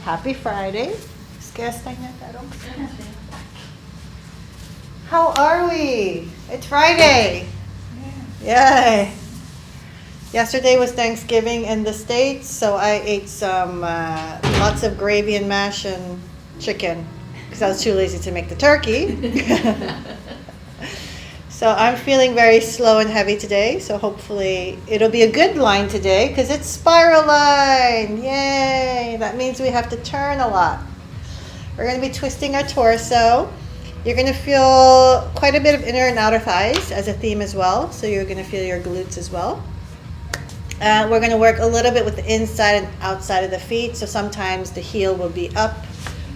Happy Friday. How are we? It's Friday. Yay. Yesterday was Thanksgiving in the States, so I ate some lots of gravy and mash and chicken because I was too lazy to make the turkey. So I'm feeling very slow and heavy today, so hopefully it'll be a good line today because it's spiral line. Yay! That means we have to turn a lot. We're going to be twisting our torso. You're going to feel quite a bit of inner and outer thighs as a theme as well, so you're going to feel your glutes as well. We're going to work a little bit with the inside and outside of the feet, so sometimes the heel will be up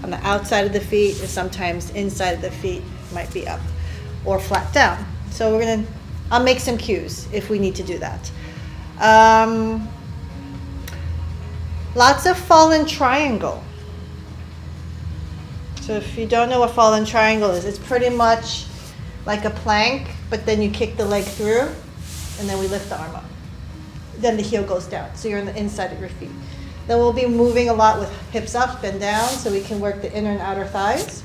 on the outside of the feet, and sometimes inside of the feet might be up or flat down. So I'll make some cues if we need to do that. Lots of fallen triangle. So if you don't know what fallen triangle is, it's pretty much like a plank, but then you kick the leg through, and then we lift the arm up. Then the heel goes down, so you're on the inside of your feet. Then we'll be moving a lot with hips up and down, so we can work the inner and outer thighs.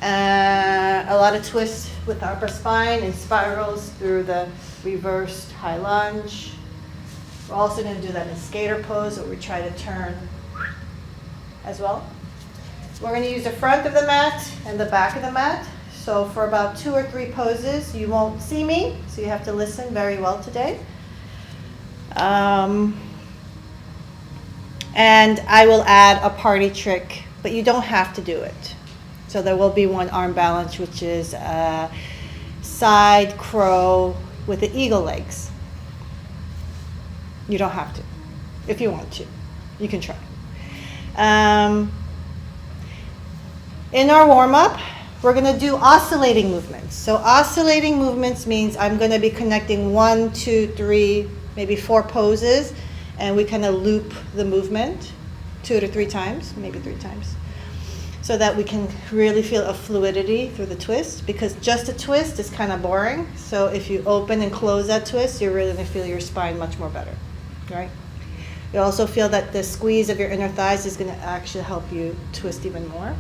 A lot of twists with the upper spine and spirals through the reversed high lunge. We're also going to do that in skater pose, where we try to turn as well. We're going to use the front of the mat and the back of the mat. So for about 2 or 3 poses, you won't see me, so you have to listen very well today. And I will add a party trick, but you don't have to do it. So there will be one arm balance, which is a side crow with the eagle legs. You don't have to. If you want to, you can try. In our warm-up, we're going to do oscillating movements. So oscillating movements means I'm going to be connecting 1, 2, 3, maybe 4 poses, and we kind of loop the movement 2 to 3 times, maybe 3 times, so that we can really feel a fluidity through the twist, because just a twist is kind of boring. So if you open and close that twist, you're really going to feel your spine much more better, right? You also feel that the squeeze of your inner thighs is going to actually help you twist even more.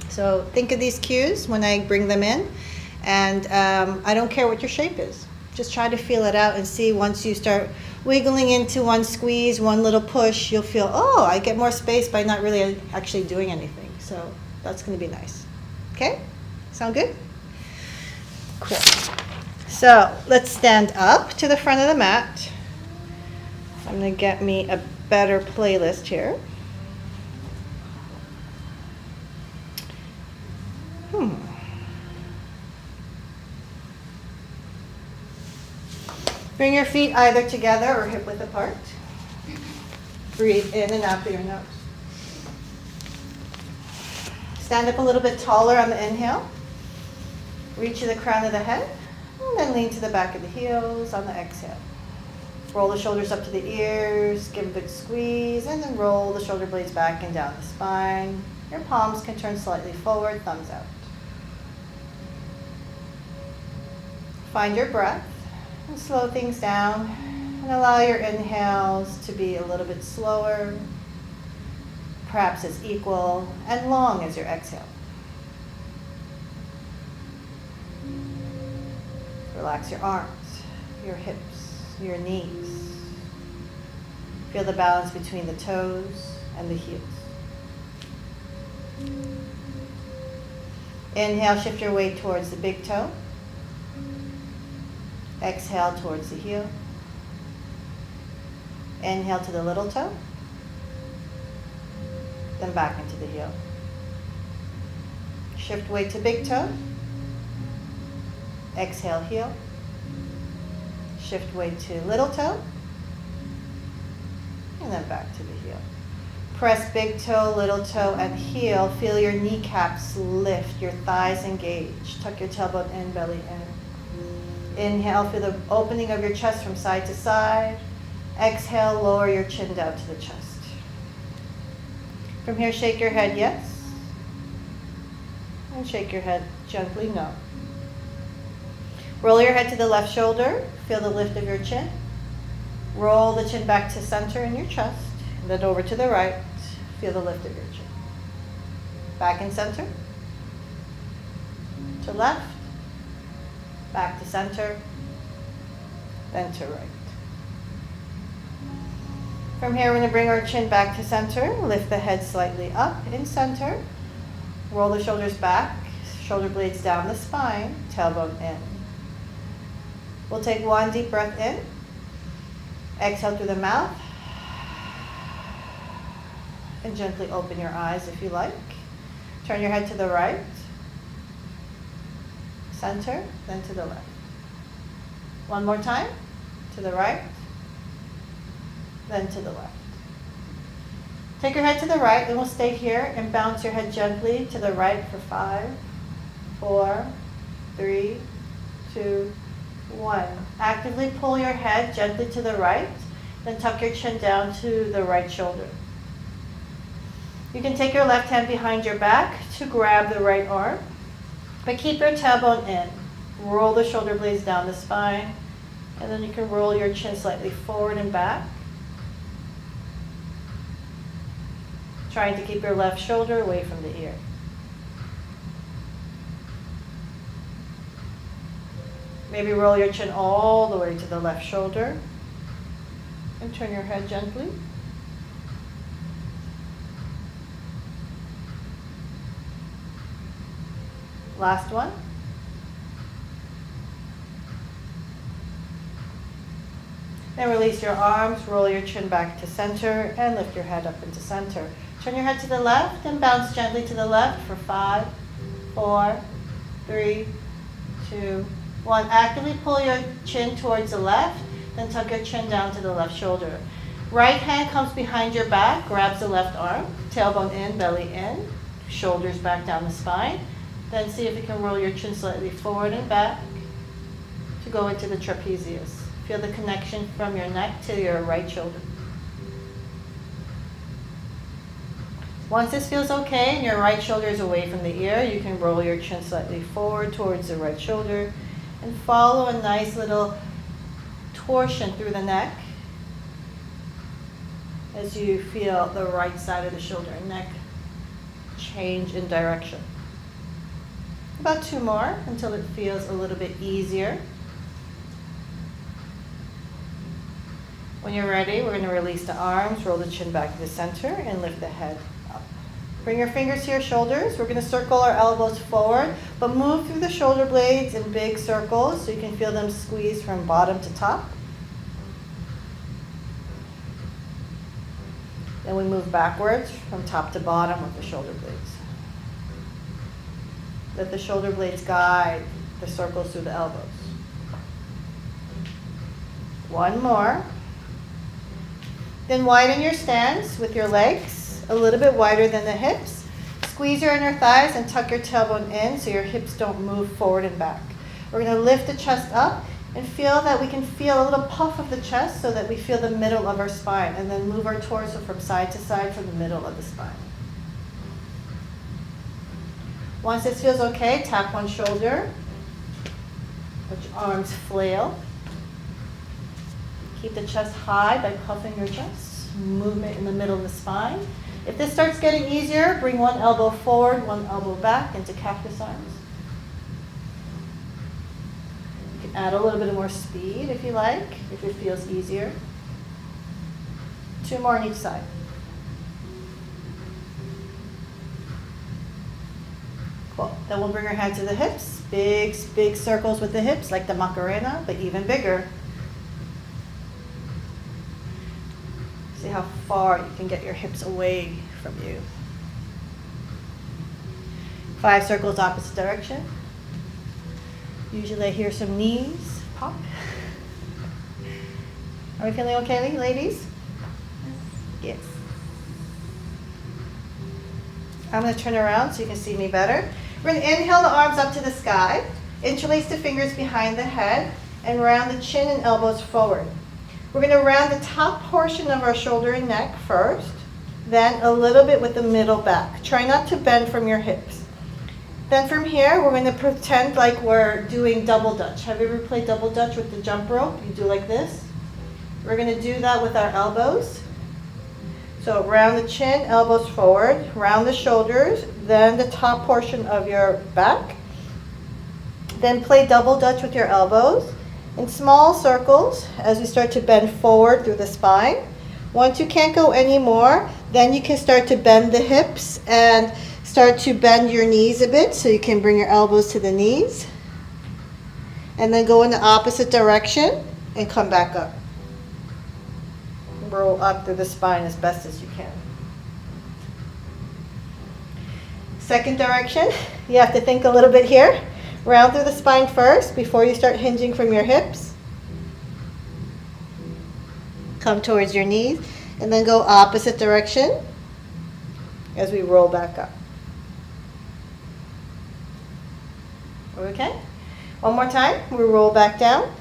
So think of these cues when I bring them in, and I don't care what your shape is. Just try to feel it out and see. Once you start wiggling into one squeeze, one little push, you'll feel, oh, I get more space by not really actually doing anything. So that's going to be nice. Okay? Sound good? Cool. So let's stand up to the front of the mat. I'm going to get me a better playlist here. Bring your feet either together or hip width apart. Breathe in and out through your nose. Stand up a little bit taller on the inhale. Reach to the crown of the head, and then lean to the back of the heels on the exhale. Roll the shoulders up to the ears, give a big squeeze, and then roll the shoulder blades back and down the spine. Your palms can turn slightly forward, thumbs out. Find your breath and slow things down, and allow your inhales to be a little bit slower, perhaps as equal and long as your exhale. Relax your arms, your hips, your knees. Feel the balance between the toes and the heels. Inhale, shift your weight towards the big toe. Exhale towards the heel. Inhale to the little toe. Then back into the heel. Shift weight to big toe. Exhale, heel. Shift weight to little toe. And then back to the heel. Press big toe, little toe, and heel. Feel your kneecaps lift, your thighs engage. Tuck your tailbone in, belly in. Inhale, feel the opening of your chest from side to side. Exhale, lower your chin down to the chest. From here, shake your head yes. And shake your head gently no. Roll your head to the left shoulder. Feel the lift of your chin. Roll the chin back to center in your chest. Then over to the right, feel the lift of your chin. Back in center, to left, back to center, then to right. From here, we're going to bring our chin back to center, lift the head slightly up in center, roll the shoulders back, shoulder blades down the spine, tailbone in. We'll take one deep breath in, exhale through the mouth, and gently open your eyes if you like. Turn your head to the right, center, then to the left. One more time, to the right, then to the left. Take your head to the right, and we'll stay here and bounce your head gently to the right for 5, 4, 3, 2, 1. Actively pull your head gently to the right, then tuck your chin down to the right shoulder. You can take your left hand behind your back to grab the right arm, but keep your tailbone in. Roll the shoulder blades down the spine, and then you can roll your chin slightly forward and back. Trying to keep your left shoulder away from the ear. Maybe roll your chin all the way to the left shoulder and turn your head gently. Last one. Then release your arms, roll your chin back to center, and lift your head up into center. Turn your head to the left and bounce gently to the left for 5, 4, 3, 2, 1. Actively pull your chin towards the left, then tuck your chin down to the left shoulder. Right hand comes behind your back, grabs the left arm, tailbone in, belly in, shoulders back down the spine. Then see if you can roll your chin slightly forward and back to go into the trapezius. Feel the connection from your neck to your right shoulder. Once this feels okay and your right shoulder is away from the ear, you can roll your chin slightly forward towards the right shoulder and follow a nice little torsion through the neck as you feel the right side of the shoulder and neck change in direction. About 2 more until it feels a little bit easier. When you're ready, we're going to release the arms, roll the chin back to the center, and lift the head up. Bring your fingers to your shoulders. We're going to circle our elbows forward, but move through the shoulder blades in big circles so you can feel them squeeze from bottom to top. Then we move backwards from top to bottom with the shoulder blades. Let the shoulder blades guide the circles through the elbows. One more. Then widen your stance with your legs a little bit wider than the hips. Squeeze your inner thighs and tuck your tailbone in so your hips don't move forward and back. We're going to lift the chest up and feel that we can feel a little puff of the chest so that we feel the middle of our spine, and then move our torso from side to side from the middle of the spine. Once this feels okay, tap one shoulder. Let your arms flail. Keep the chest high by puffing your chest. Movement in the middle of the spine. If this starts getting easier, bring one elbow forward, one elbow back into cactus arms. You can add a little bit more speed if you like, if it feels easier. 2 more on each side. Cool. Then we'll bring our hands to the hips. Big circles with the hips, like the Macarena, but even bigger. See how far you can get your hips away from you. 5 circles opposite direction. Usually I hear some knees pop. Are we feeling okay, ladies? Yes. I'm going to turn around so you can see me better. We're going to inhale the arms up to the sky, interlace the fingers behind the head, and round the chin and elbows forward. We're going to round the top portion of our shoulder and neck first, then a little bit with the middle back. Try not to bend from your hips. Then from here, we're going to pretend like we're doing double dutch. Have you ever played double dutch with the jump rope? You do like this. We're going to do that with our elbows. So round the chin, elbows forward, round the shoulders, then the top portion of your back. Then play double dutch with your elbows in small circles as we start to bend forward through the spine. Once you can't go anymore, then you can start to bend the hips and start to bend your knees a bit so you can bring your elbows to the knees. And then go in the opposite direction and come back up. Roll up through the spine as best as you can. Second direction, you have to think a little bit here. Round through the spine first before you start hinging from your hips. Come towards your knees and then go opposite direction as we roll back up. Okay? One more time, we roll back down.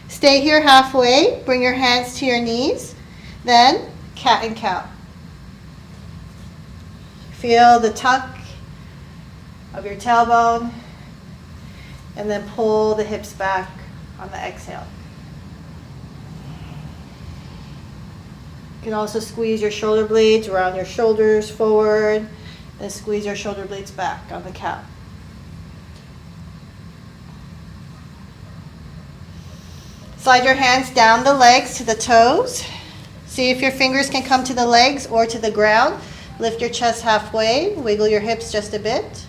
Stay here halfway, bring your hands to your knees, then cat and cow. Feel the tuck of your tailbone, and then pull the hips back on the exhale. You can also squeeze your shoulder blades around your shoulders forward, and squeeze your shoulder blades back on the cow. Slide your hands down the legs to the toes. See if your fingers can come to the legs or to the ground. Lift your chest halfway, wiggle your hips just a bit.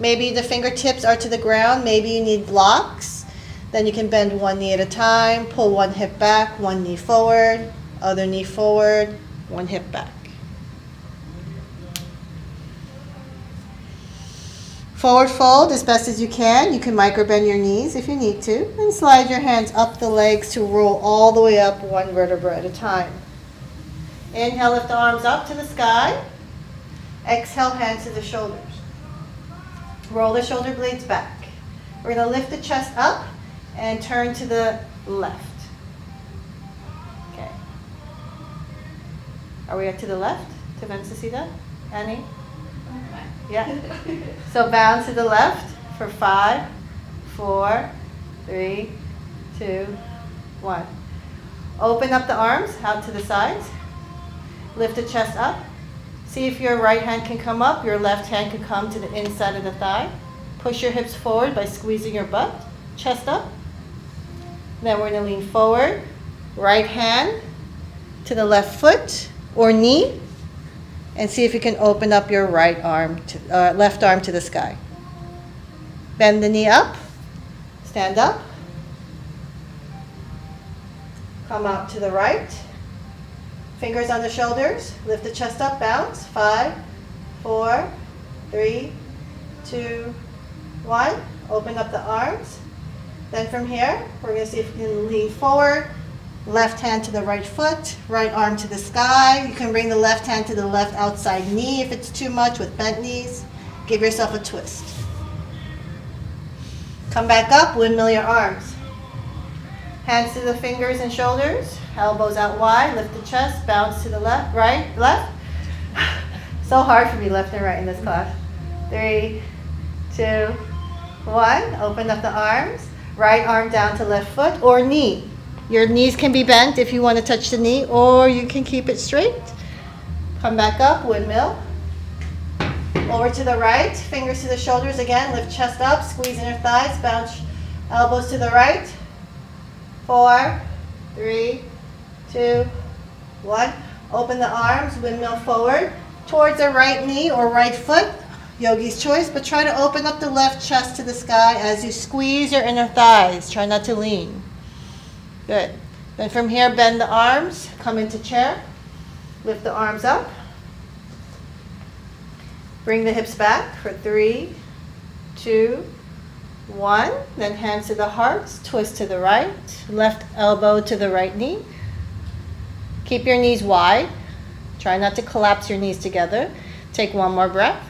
Maybe the fingertips are to the ground, maybe you need blocks. Then you can bend one knee at a time, pull one hip back, one knee forward, other knee forward, one hip back. Forward fold as best as you can. You can micro bend your knees if you need to. And slide your hands up the legs to roll all the way up one vertebra at a time. Inhale, lift the arms up to the sky. Exhale, hands to the shoulders. Roll the shoulder blades back. We're going to lift the chest up and turn to the left. Okay. Are we to the left? To Vencesita? Annie? Yeah. So bound to the left for 5, 4, 3, 2, 1. Open up the arms out to the sides. Lift the chest up. See if your right hand can come up, your left hand can come to the inside of the thigh. Push your hips forward by squeezing your butt. Chest up. Then we're going to lean forward. Right hand to the left foot or knee. And see if you can open up your right arm, left arm to the sky. Bend the knee up. Stand up. Come out to the right. Fingers on the shoulders. Lift the chest up, bounce. 5, 4, 3, 2, 1. Open up the arms. Then from here, we're going to see if we can lean forward. Left hand to the right foot, right arm to the sky. You can bring the left hand to the left outside knee if it's too much with bent knees. Give yourself a twist. Come back up, windmill your arms. Hands to the fingers and shoulders, elbows out wide, lift the chest, bounce to the left, right, left. So hard for me left and right in this class. 3, 2, 1. Open up the arms. Right arm down to left foot or knee. Your knees can be bent if you want to touch the knee, or you can keep it straight. Come back up, windmill. Over to the right, fingers to the shoulders again, lift chest up, squeeze inner thighs, bounce elbows to the right. 4, 3, 2, 1. Open the arms, windmill forward towards the right knee or right foot, yogi's choice, but try to open up the left chest to the sky as you squeeze your inner thighs. Try not to lean. Good. Then from here, bend the arms, come into chair, lift the arms up. Bring the hips back for 3, 2, 1. Then hands to the hearts, twist to the right, left elbow to the right knee. Keep your knees wide. Try not to collapse your knees together. Take one more breath.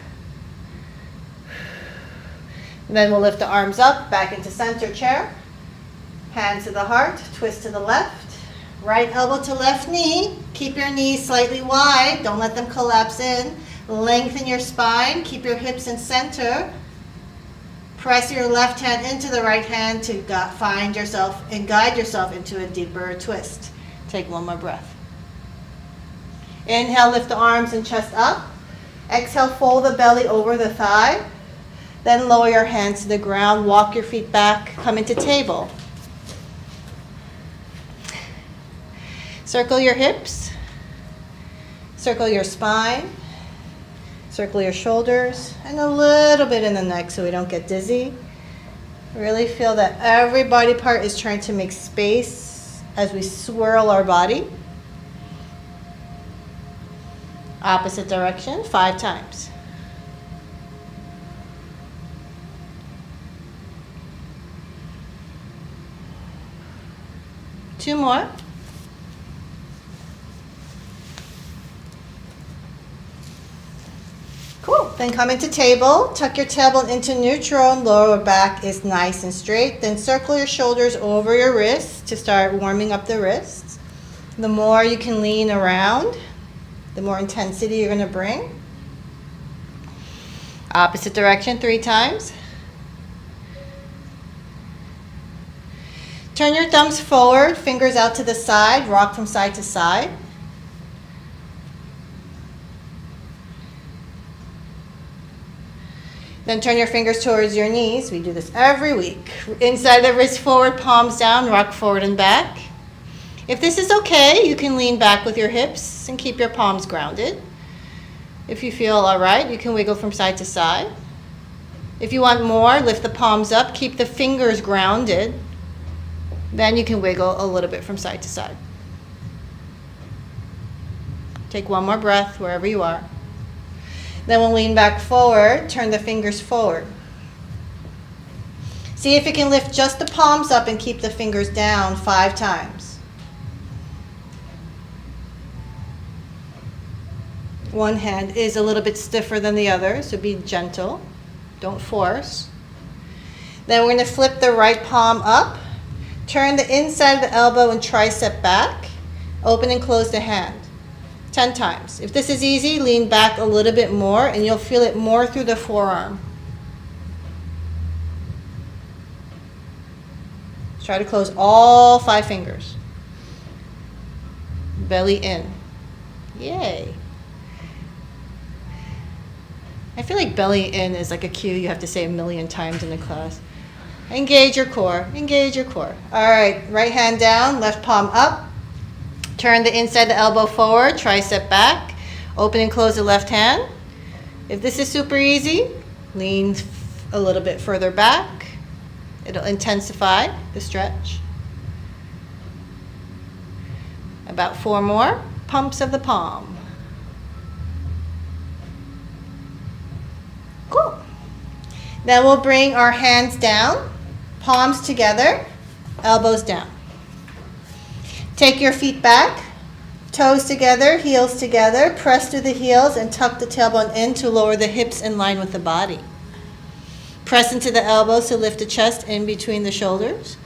And then we'll lift the arms up, back into center chair. Hands to the heart, twist to the left. Right elbow to left knee. Keep your knees slightly wide. Don't let them collapse in. Lengthen your spine. Keep your hips in center. Press your left hand into the right hand to find yourself and guide yourself into a deeper twist. Take one more breath. Inhale, lift the arms and chest up. Exhale, fold the belly over the thigh. Then lower your hands to the ground. Walk your feet back. Come into table. Circle your hips. Circle your spine. Circle your shoulders. And a little bit in the neck so we don't get dizzy. Really feel that every body part is trying to make space as we swirl our body. Opposite direction, 5 times. Two more. Cool. Then come into table. Tuck your tailbone into neutral and lower back is nice and straight. Then circle your shoulders over your wrists to start warming up the wrists. The more you can lean around, the more intensity you're going to bring. Opposite direction, 3 times. Turn your thumbs forward, fingers out to the side, rock from side to side. Then turn your fingers towards your knees. We do this every week. Inside the wrist forward, palms down, rock forward and back. If this is okay, you can lean back with your hips and keep your palms grounded. If you feel all right, you can wiggle from side to side. If you want more, lift the palms up, keep the fingers grounded. Then you can wiggle a little bit from side to side. Take one more breath wherever you are. Then we'll lean back forward, turn the fingers forward. See if you can lift just the palms up and keep the fingers down 5 times. One hand is a little bit stiffer than the other, so be gentle. Don't force. Then we're going to flip the right palm up. Turn the inside of the elbow and tricep back. Open and close the hand. 10 times. If this is easy, lean back a little bit more and you'll feel it more through the forearm. Try to close all 5 fingers. Belly in. Yay. I feel like belly in is like a cue you have to say 1,000,000 times in the class. Engage your core. Engage your core. All right. Right hand down, left palm up. Turn the inside of the elbow forward, tricep back. Open and close the left hand. If this is super easy, lean a little bit further back. It'll intensify the stretch. About 4 more pumps of the palm. Cool. Then we'll bring our hands down, palms together, elbows down. Take your feet back, toes together, heels together. Press through the heels and tuck the tailbone in to lower the hips in line with the body. Press into the elbows to lift the chest in between the shoulders.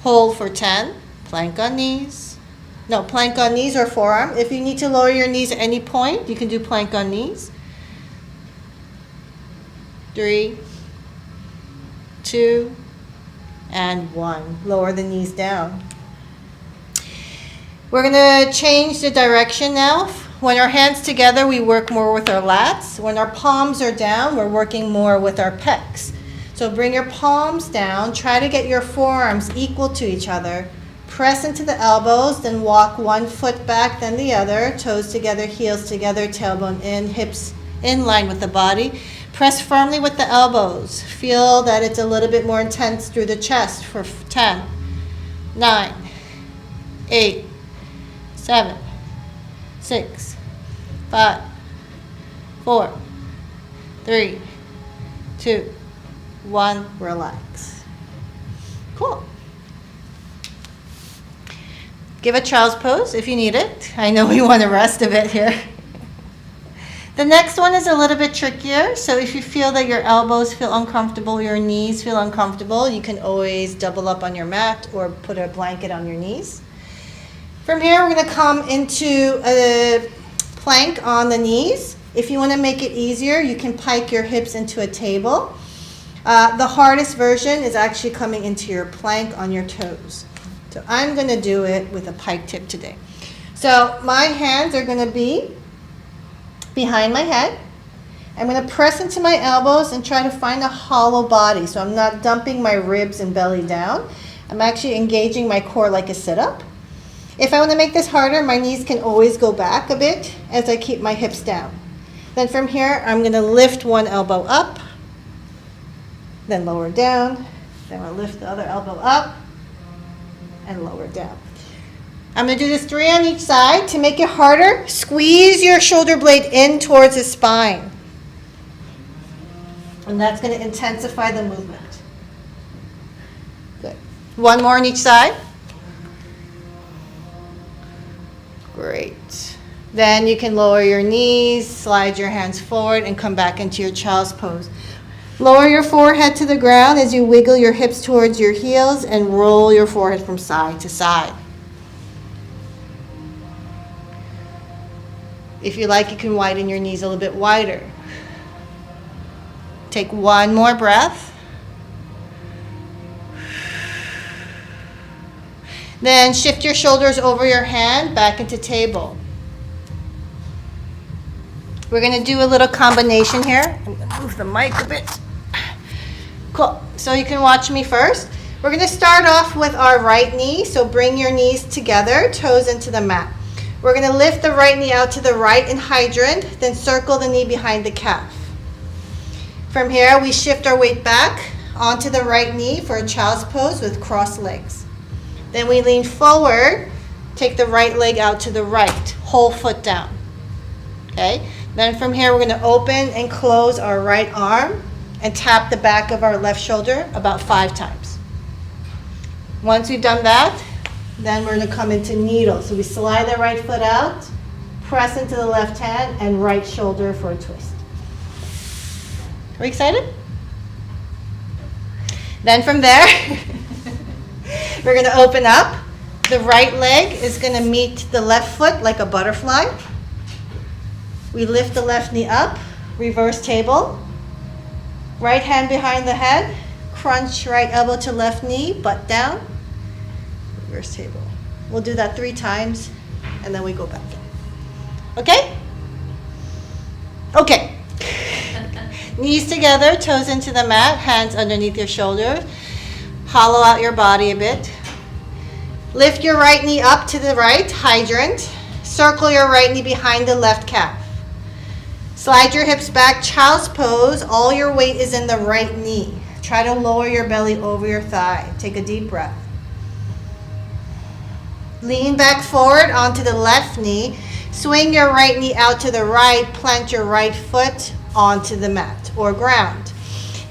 Hold for 10. Plank on knees. No, plank on knees or forearm. If you need to lower your knees at any point, you can do plank on knees. 3, 2, and 1. Lower the knees down. We're going to change the direction now. When our hands together, we work more with our lats. When our palms are down, we're working more with our pecs. So bring your palms down. Try to get your forearms equal to each other. Press into the elbows, then walk one foot back, then the other. Toes together, heels together, tailbone in, hips in line with the body. Press firmly with the elbows. Feel that it's a little bit more intense through the chest for 10, 9, 8, 7, 6, 5, 4, 3, 2, 1. Relax. Cool. Give a child's pose if you need it. I know we want to rest a bit here. The next one is a little bit trickier. So if you feel that your elbows feel uncomfortable, your knees feel uncomfortable, you can always double up on your mat or put a blanket on your knees. From here, we're going to come into a plank on the knees. If you want to make it easier, you can pike your hips into a table. The hardest version is actually coming into your plank on your toes. So I'm going to do it with a pike tip today. So my hands are going to be behind my head. I'm going to press into my elbows and try to find a hollow body. So I'm not dumping my ribs and belly down. I'm actually engaging my core like a sit-up. If I want to make this harder, my knees can always go back a bit as I keep my hips down. Then from here, I'm going to lift one elbow up, then lower down. Then I'll lift the other elbow up and lower down. I'm going to do this 3 on each side. To make it harder, squeeze your shoulder blade in towards the spine. And that's going to intensify the movement. Good. 1 more on each side. Great. Then you can lower your knees, slide your hands forward, and come back into your child's pose. Lower your forehead to the ground as you wiggle your hips towards your heels and roll your forehead from side to side. If you like, you can widen your knees a little bit wider. Take 1 more breath. Then shift your shoulders over your hand back into table. We're going to do a little combination here. I'm going to move the mic a bit. Cool. So you can watch me first. We're going to start off with our right knee. So bring your knees together, toes into the mat. We're going to lift the right knee out to the right in hydrant, then circle the knee behind the calf. From here, we shift our weight back onto the right knee for a child's pose with crossed legs. Then we lean forward, take the right leg out to the right, whole foot down. Okay? Then from here, we're going to open and close our right arm and tap the back of our left shoulder about 5 times. Once we've done that, then we're going to come into needle. So we slide the right foot out, press into the left hand, and right shoulder for a twist. Are we excited? Then from there, we're going to open up. The right leg is going to meet the left foot like a butterfly. We lift the left knee up, reverse table. Right hand behind the head, crunch right elbow to left knee, butt down. Reverse table. We'll do that 3 times, and then we go back. Okay? Okay. Knees together, toes into the mat, hands underneath your shoulders. Hollow out your body a bit. Lift your right knee up to the right, hydrant. Circle your right knee behind the left calf. Slide your hips back, child's pose. All your weight is in the right knee. Try to lower your belly over your thigh. Take a deep breath. Lean back forward onto the left knee. Swing your right knee out to the right. Plant your right foot onto the mat or ground.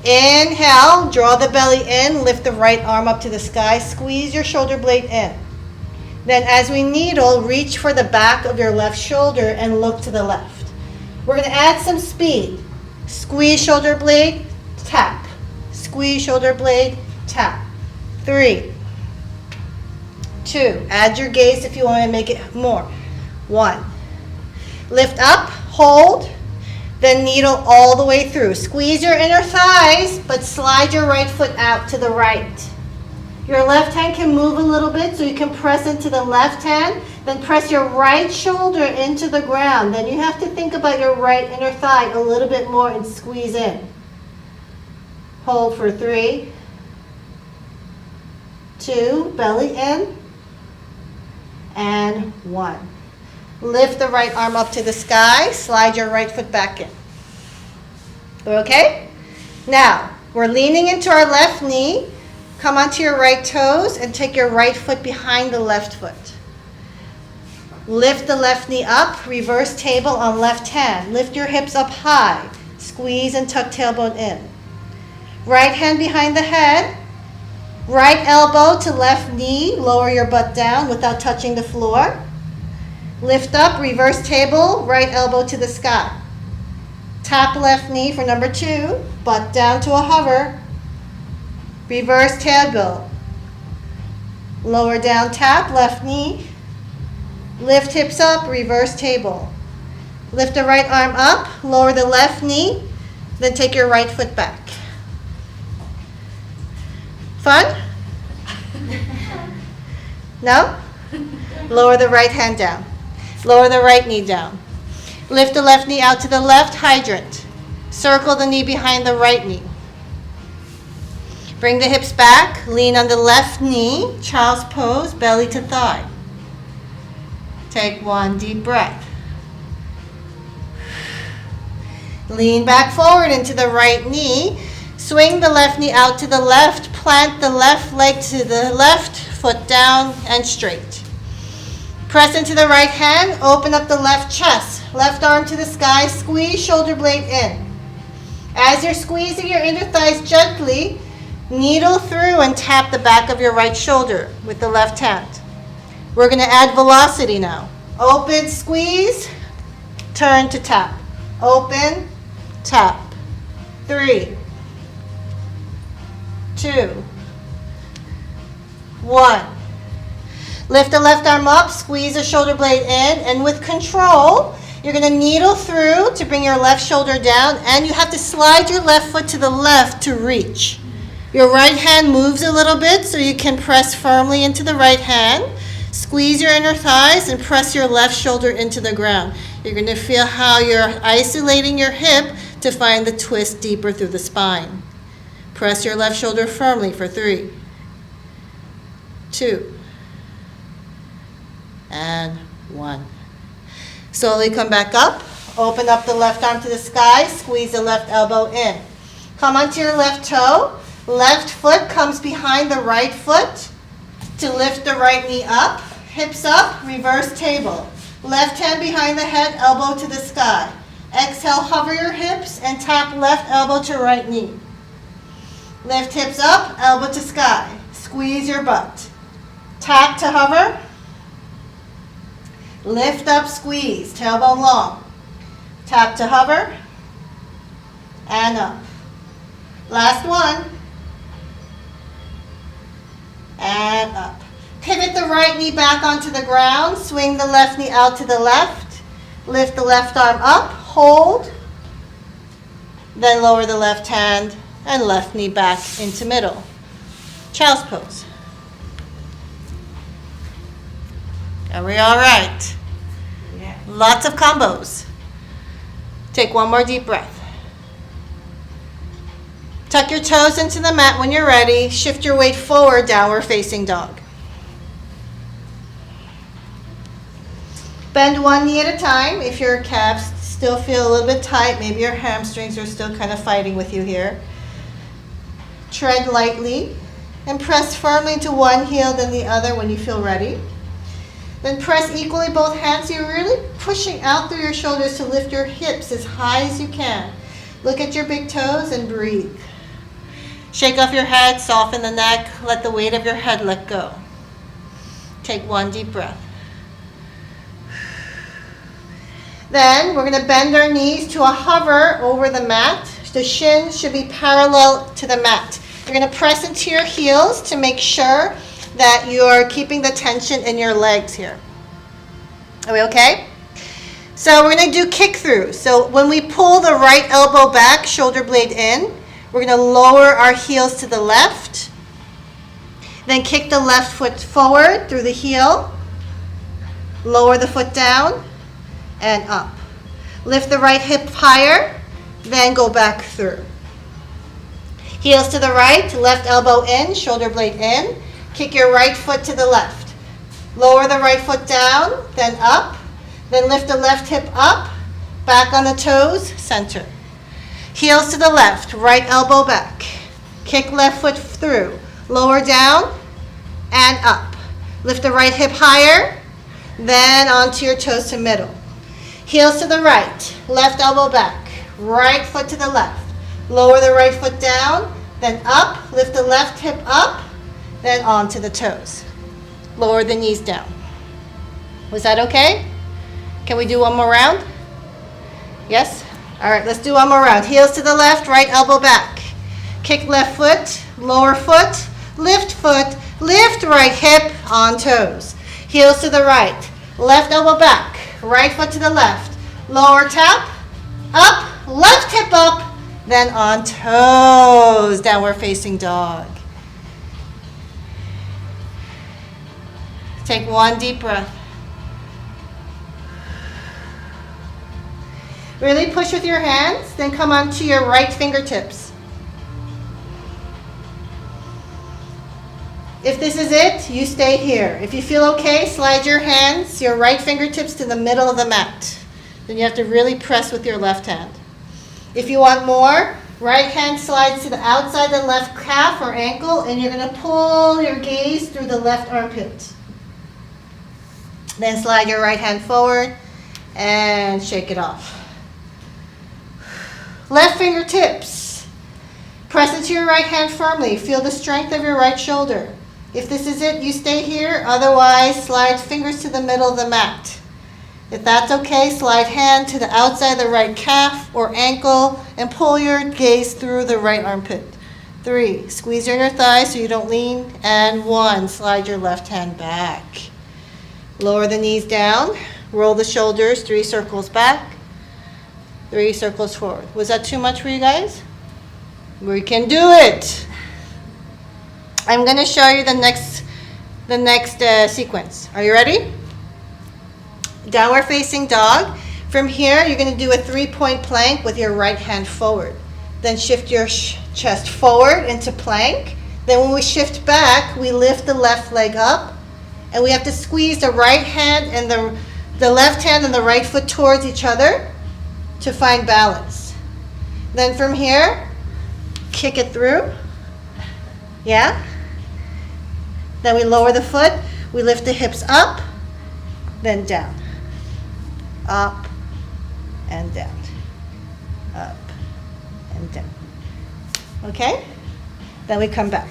Inhale, draw the belly in, lift the right arm up to the sky, squeeze your shoulder blade in. Then as we needle, reach for the back of your left shoulder and look to the left. We're going to add some speed. Squeeze shoulder blade, tap. Squeeze shoulder blade, tap. 3, 2, add your gaze if you want to make it more. 1, lift up, hold, then needle all the way through. Squeeze your inner thighs, but slide your right foot out to the right. Your left hand can move a little bit, so you can press into the left hand, then press your right shoulder into the ground. Then you have to think about your right inner thigh a little bit more and squeeze in. Hold for 3, 2, belly in, and 1. Lift the right arm up to the sky, slide your right foot back in. Okay? Now, we're leaning into our left knee. Come onto your right toes and take your right foot behind the left foot. Lift the left knee up, reverse table on left hand. Lift your hips up high. Squeeze and tuck tailbone in. Right hand behind the head. Right elbow to left knee. Lower your butt down without touching the floor. Lift up, reverse table, right elbow to the sky. Tap left knee for number 2, butt down to a hover. Reverse tailbone. Lower down tap, left knee. Lift hips up, reverse table. Lift the right arm up, lower the left knee, then take your right foot back. Fun? No? Lower the right hand down. Lower the right knee down. Lift the left knee out to the left, hydrant. Circle the knee behind the right knee. Bring the hips back, lean on the left knee, child's pose, belly to thigh. Take one deep breath. Lean back forward into the right knee. Swing the left knee out to the left. Plant the left leg to the left, foot down and straight. Press into the right hand. Open up the left chest. Left arm to the sky. Squeeze shoulder blade in. As you're squeezing your inner thighs gently, needle through and tap the back of your right shoulder with the left hand. We're going to add velocity now. Open, squeeze, turn to tap. Open, tap. 3, 2, 1. Lift the left arm up, squeeze the shoulder blade in, and with control, you're going to needle through to bring your left shoulder down, and you have to slide your left foot to the left to reach. Your right hand moves a little bit so you can press firmly into the right hand. Squeeze your inner thighs and press your left shoulder into the ground. You're going to feel how you're isolating your hip to find the twist deeper through the spine. Press your left shoulder firmly for 3, 2, and 1. Slowly come back up. Open up the left arm to the sky. Squeeze the left elbow in. Come onto your left toe. Left foot comes behind the right foot to lift the right knee up. Hips up, reverse table. Left hand behind the head, elbow to the sky. Exhale, hover your hips and tap left elbow to right knee. Lift hips up, elbow to sky. Squeeze your butt. Tap to hover. Lift up, squeeze, tailbone long. Tap to hover. And up. Last one. And up. Pivot the right knee back onto the ground. Swing the left knee out to the left. Lift the left arm up. Hold. Then lower the left hand and left knee back into middle. Child's pose. Are we all right? Yeah. Lots of combos. Take one more deep breath. Tuck your toes into the mat when you're ready. Shift your weight forward, downward facing dog. Bend one knee at a time. If your calves still feel a little bit tight, maybe your hamstrings are still kind of fighting with you here. Tread lightly and press firmly to one heel then the other when you feel ready. Then press equally both hands. So you're really pushing out through your shoulders to lift your hips as high as you can. Look at your big toes and breathe. Shake off your head, soften the neck, let the weight of your head let go. Take one deep breath. Then we're going to bend our knees to a hover over the mat. The shins should be parallel to the mat. You're going to press into your heels to make sure that you're keeping the tension in your legs here. Are we okay? So we're going to do kick through. So when we pull the right elbow back, shoulder blade in, we're going to lower our heels to the left. Then kick the left foot forward through the heel. Lower the foot down and up. Lift the right hip higher, then go back through. Heels to the right, left elbow in, shoulder blade in. Kick your right foot to the left. Lower the right foot down, then up. Then lift the left hip up, back on the toes, center. Heels to the left, right elbow back. Kick left foot through. Lower down and up. Lift the right hip higher, then onto your toes to middle. Heels to the right, left elbow back. Right foot to the left. Lower the right foot down, then up. Lift the left hip up, then onto the toes. Lower the knees down. Was that okay? Can we do one more round? Yes? All right, let's do one more round. Heels to the left, right elbow back. Kick left foot, lower foot, lift right hip on toes. Heels to the right, left elbow back, right foot to the left. Lower tap, up, left hip up, then on toes, downward facing dog. Take one deep breath. Really push with your hands, then come onto your right fingertips. If this is it, you stay here. If you feel okay, slide your hands, your right fingertips to the middle of the mat. Then you have to really press with your left hand. If you want more, right hand slides to the outside of the left calf or ankle, and you're going to pull your gaze through the left armpit. Then slide your right hand forward and shake it off. Left fingertips. Press into your right hand firmly. Feel the strength of your right shoulder. If this is it, you stay here. Otherwise, slide fingers to the middle of the mat. If that's okay, slide hand to the outside of the right calf or ankle and pull your gaze through the right armpit. 3, squeeze your inner thigh so you don't lean. And 1, slide your left hand back. Lower the knees down. Roll the shoulders 3 circles back. 3 circles forward. Was that too much for you guys? We can do it. I'm going to show you the next sequence. Are you ready? Downward facing dog. From here, you're going to do a 3-point plank with your right hand forward. Then shift your chest forward into plank. Then when we shift back, we lift the left leg up. And we have to squeeze the right hand and the left hand and the right foot towards each other to find balance. Then from here, kick it through. Yeah? Then we lower the foot, we lift the hips up, then down. Up and down. Up and down. Okay? Then we come back.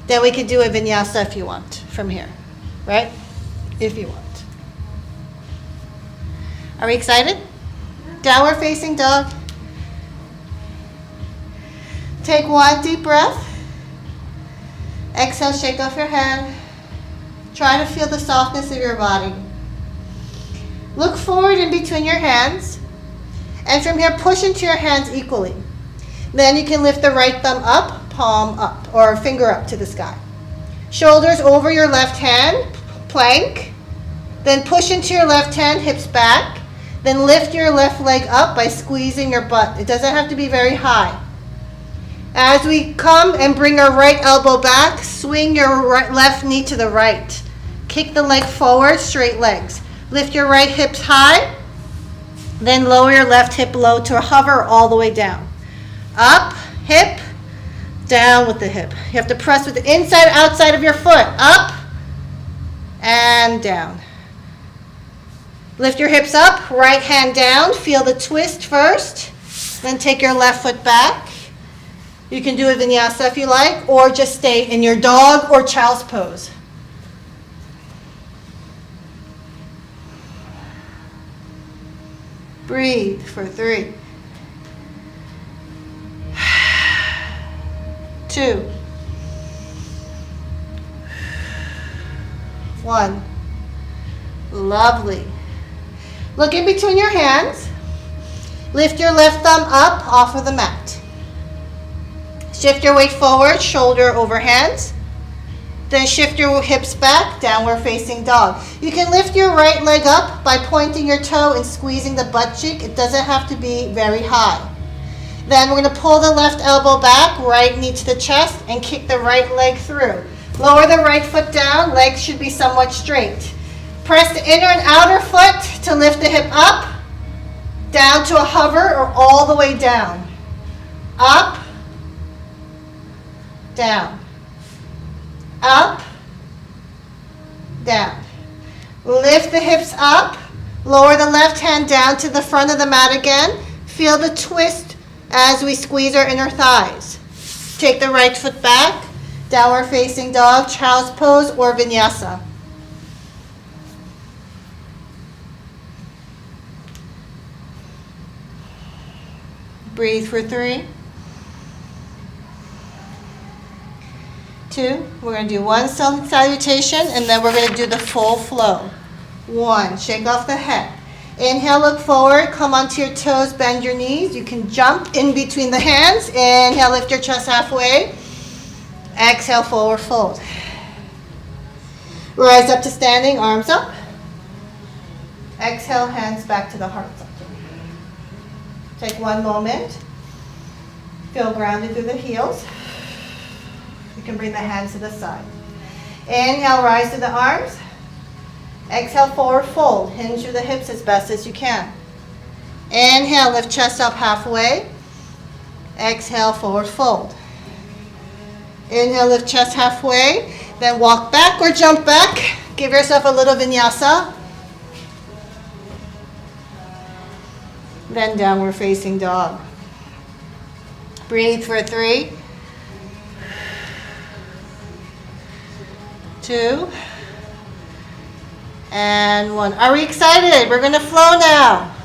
Then we could do a vinyasa if you want from here, right? If you want. Are we excited? Downward facing dog. Take 1 deep breath. Exhale, shake off your head. Try to feel the softness of your body. Look forward in between your hands. And from here, push into your hands equally. Then you can lift the right thumb up, palm up, or finger up to the sky. Shoulders over your left hand, plank. Then push into your left hand, hips back. Then lift your left leg up by squeezing your butt. It doesn't have to be very high. As we come and bring our right elbow back, swing your left knee to the right. Kick the leg forward, straight legs. Lift your right hips high. Then lower your left hip low to hover all the way down. Up, hip, down with the hip. You have to press with the inside, outside of your foot. Up and down. Lift your hips up, right hand down. Feel the twist first. Then take your left foot back. You can do a vinyasa if you like, or just stay in your dog or child's pose. Breathe for 3, 2, 1. Lovely. Look in between your hands. Lift your left thumb up off of the mat. Shift your weight forward, shoulder over hands. Then shift your hips back, downward facing dog. You can lift your right leg up by pointing your toe and squeezing the butt cheek. It doesn't have to be very high. Then we're going to pull the left elbow back, right knee to the chest, and kick the right leg through. Lower the right foot down, legs should be somewhat straight. Press the inner and outer foot to lift the hip up, down to a hover, or all the way down. Up, down. Up, down. Lift the hips up, lower the left hand down to the front of the mat again. Feel the twist as we squeeze our inner thighs. Take the right foot back, downward facing dog, child's pose, or vinyasa. Breathe for 3, 2, we're going to do 1 sun salutation, and then we're going to do the full flow. 1, shake off the head. Inhale, look forward, come onto your toes, bend your knees. You can jump in between the hands. Inhale, lift your chest halfway. Exhale, forward fold. 2, 1, Rise up to standing, arms up. Exhale, hands back to the heart center. Take one moment. Feel grounded through the heels. You can bring the hands to the side. Inhale, rise to the arms. Exhale, forward fold. Hinge through the hips as best as you can. Inhale, lift chest up halfway. Exhale, forward fold. Inhale, lift chest halfway. Then walk back or jump back. Give yourself a little vinyasa. Then downward facing dog. Breathe for 3, 2, and 1. Are we excited? We're going to flow now.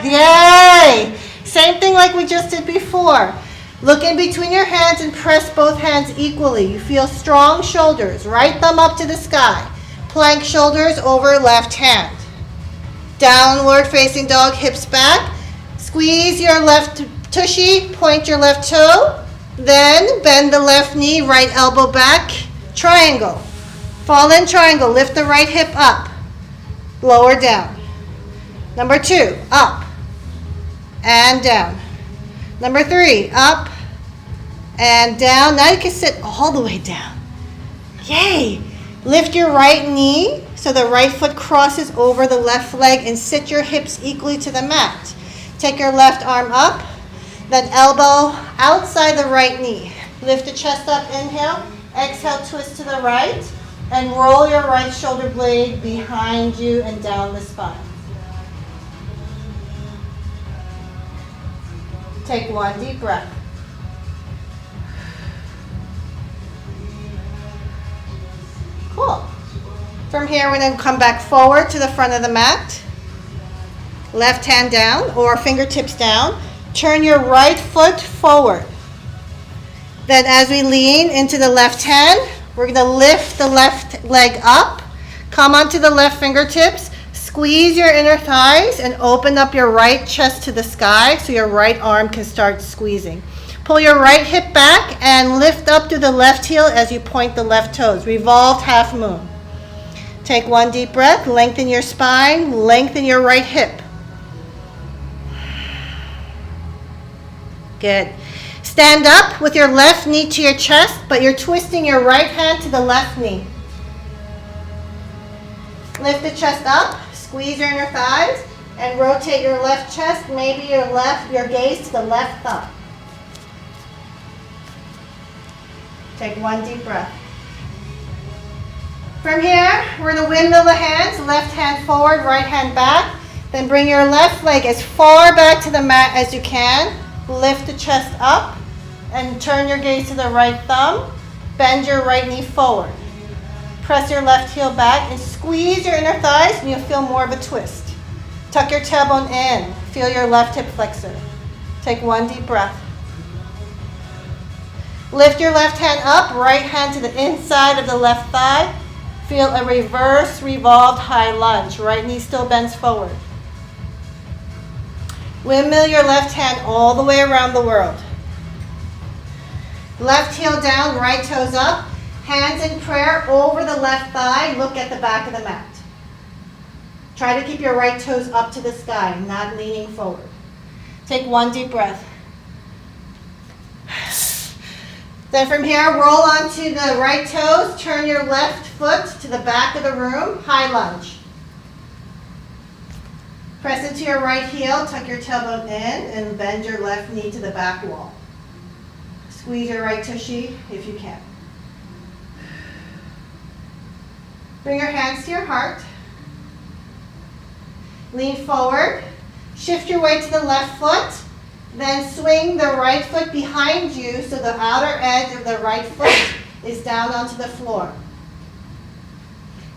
Yay! Same thing like we just did before. Look in between your hands and press both hands equally. You feel strong shoulders. Right thumb up to the sky. Plank shoulders over left hand. Downward facing dog, hips back. Squeeze your left tushy, point your left toe. Then bend the left knee, right elbow back. Triangle. Fall in triangle. Lift the right hip up. Lower down. Number 2, up and down. Number 3, up and down. Now you can sit all the way down. Yay! Lift your right knee so the right foot crosses over the left leg and sit your hips equally to the mat. Take your left arm up, then elbow outside the right knee. Lift the chest up, inhale. Exhale, twist to the right and roll your right shoulder blade behind you and down the spine. Take one deep breath. Cool. From here, we're going to come back forward to the front of the mat. Left hand down or fingertips down. Turn your right foot forward. Then as we lean into the left hand, we're going to lift the left leg up. Come onto the left fingertips. Squeeze your inner thighs and open up your right chest to the sky so your right arm can start squeezing. Pull your right hip back and lift up to the left heel as you point the left toes. Revolved half moon. Take one deep breath. Lengthen your spine. Lengthen your right hip. Good. Stand up with your left knee to your chest, but you're twisting your right hand to the left knee. Lift the chest up. Squeeze your inner thighs and rotate your left chest, maybe your gaze to the left thumb. Take one deep breath. From here, we're going to windmill the hands, left hand forward, right hand back. Then bring your left leg as far back to the mat as you can. Lift the chest up and turn your gaze to the right thumb. Bend your right knee forward. Press your left heel back and squeeze your inner thighs and you'll feel more of a twist. Tuck your tailbone in. Feel your left hip flexor. Take one deep breath. Lift your left hand up, right hand to the inside of the left thigh. Feel a reverse revolved high lunge. Right knee still bends forward. Windmill your left hand all the way around the world. Left heel down, right toes up. Hands in prayer over the left thigh. Look at the back of the mat. Try to keep your right toes up to the sky, not leaning forward. Take one deep breath. Then from here, roll onto the right toes. Turn your left foot to the back of the room. High lunge. Press into your right heel. Tuck your tailbone in and bend your left knee to the back wall. Squeeze your right tushy if you can. Bring your hands to your heart. Lean forward. Shift your weight to the left foot. Then swing the right foot behind you so the outer edge of the right foot is down onto the floor.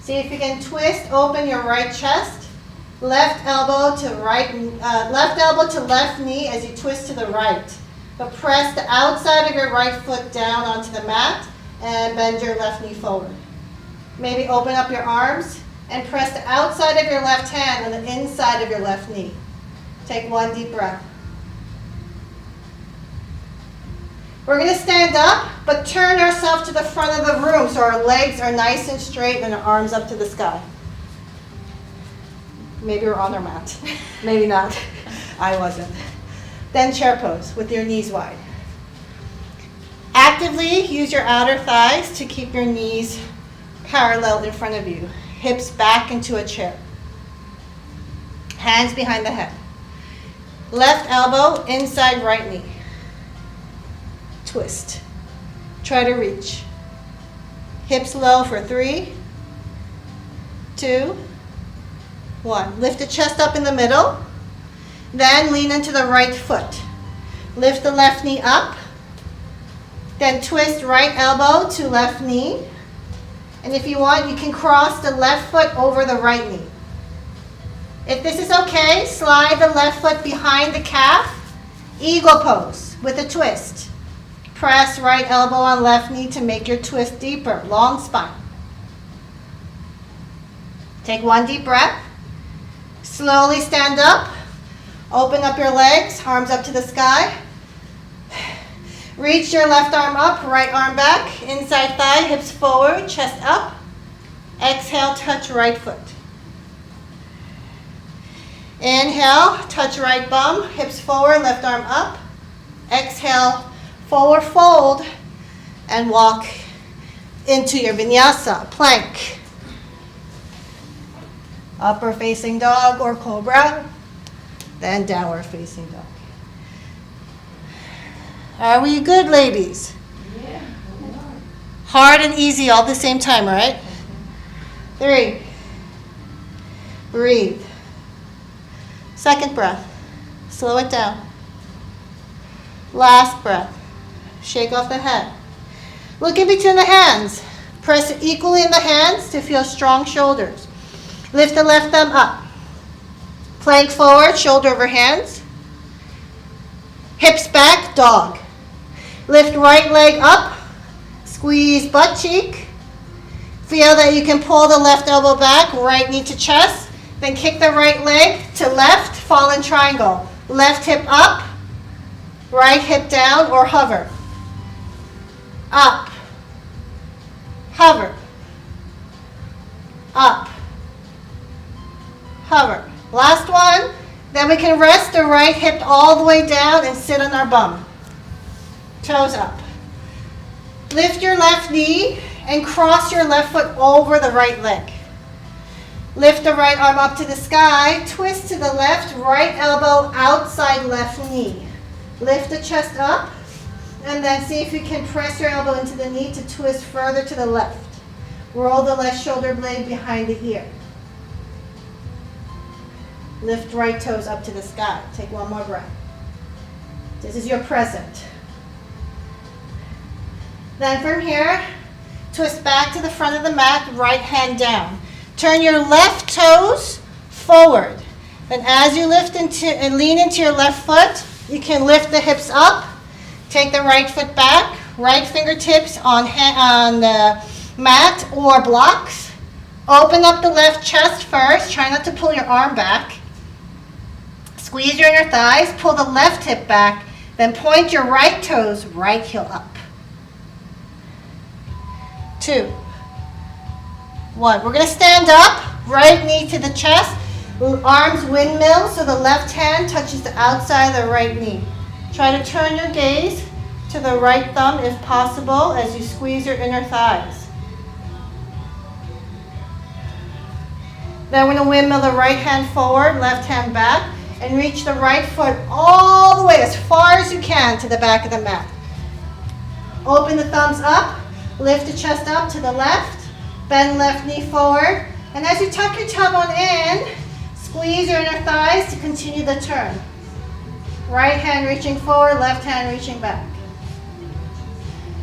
See if you can twist open your right chest. Left elbow to left knee as you twist to the right. But press the outside of your right foot down onto the mat and bend your left knee forward. Maybe open up your arms and press the outside of your left hand on the inside of your left knee. Take one deep breath. We're going to stand up, but turn ourselves to the front of the room so our legs are nice and straight and our arms up to the sky. Maybe we're on our mat. Maybe not. I wasn't. Then chair pose with your knees wide. Actively use your outer thighs to keep your knees parallel in front of you. Hips back into a chair. Hands behind the head. Left elbow inside right knee. Twist. Try to reach. Hips low for 3, 2, 1. Lift the chest up in the middle. Then lean into the right foot. Lift the left knee up. Then twist right elbow to left knee. And if you want, you can cross the left foot over the right knee. If this is okay, slide the left foot behind the calf. Eagle pose with a twist. Press right elbow on left knee to make your twist deeper. Long spine. Take one deep breath. Slowly stand up. Open up your legs, arms up to the sky. Reach your left arm up, right arm back, inside thigh, hips forward, chest up. Exhale, touch right foot. Inhale, touch right bum, hips forward, left arm up. Exhale, forward fold, and walk into your vinyasa, plank. Upper facing dog or cobra, then downward facing dog. Are we good, ladies? Yeah. Hard and easy all at the same time, right? 3. Breathe. Second breath. Slow it down. Last breath. Shake off the head. Look in between the hands. Press it equally in the hands to feel strong shoulders. Lift the left thumb up. Plank forward, shoulder over hands. Hips back, dog. Lift right leg up. Squeeze butt cheek. Feel that you can pull the left elbow back, right knee to chest. Then kick the right leg to left, fall in triangle. Left hip up, right hip down, or hover. Up. Hover. Up. Hover. Last one. Then we can rest the right hip all the way down and sit on our bum. Toes up. Lift your left knee and cross your left foot over the right leg. Lift the right arm up to the sky. Twist to the left, right elbow outside left knee. Lift the chest up. And then see if you can press your elbow into the knee to twist further to the left. Roll the left shoulder blade behind the ear. Lift right toes up to the sky. Take one more breath. This is your present. Then from here, twist back to the front of the mat, right hand down. Turn your left toes forward. Then as you lift into and lean into your left foot, you can lift the hips up. Take the right foot back, right fingertips on the mat or blocks. Open up the left chest first. Try not to pull your arm back. Squeeze your inner thighs, pull the left hip back, then point your right toes, right heel up. 2, 1. We're going to stand up, right knee to the chest, arms windmill so the left hand touches the outside of the right knee. Try to turn your gaze to the right thumb if possible as you squeeze your inner thighs. Then we're going to windmill the right hand forward, left hand back, and reach the right foot all the way as far as you can to the back of the mat. Open the thumbs up. Lift the chest up to the left, bend left knee forward, and as you tuck your tailbone in, squeeze your inner thighs to continue the turn. Right hand reaching forward, left hand reaching back.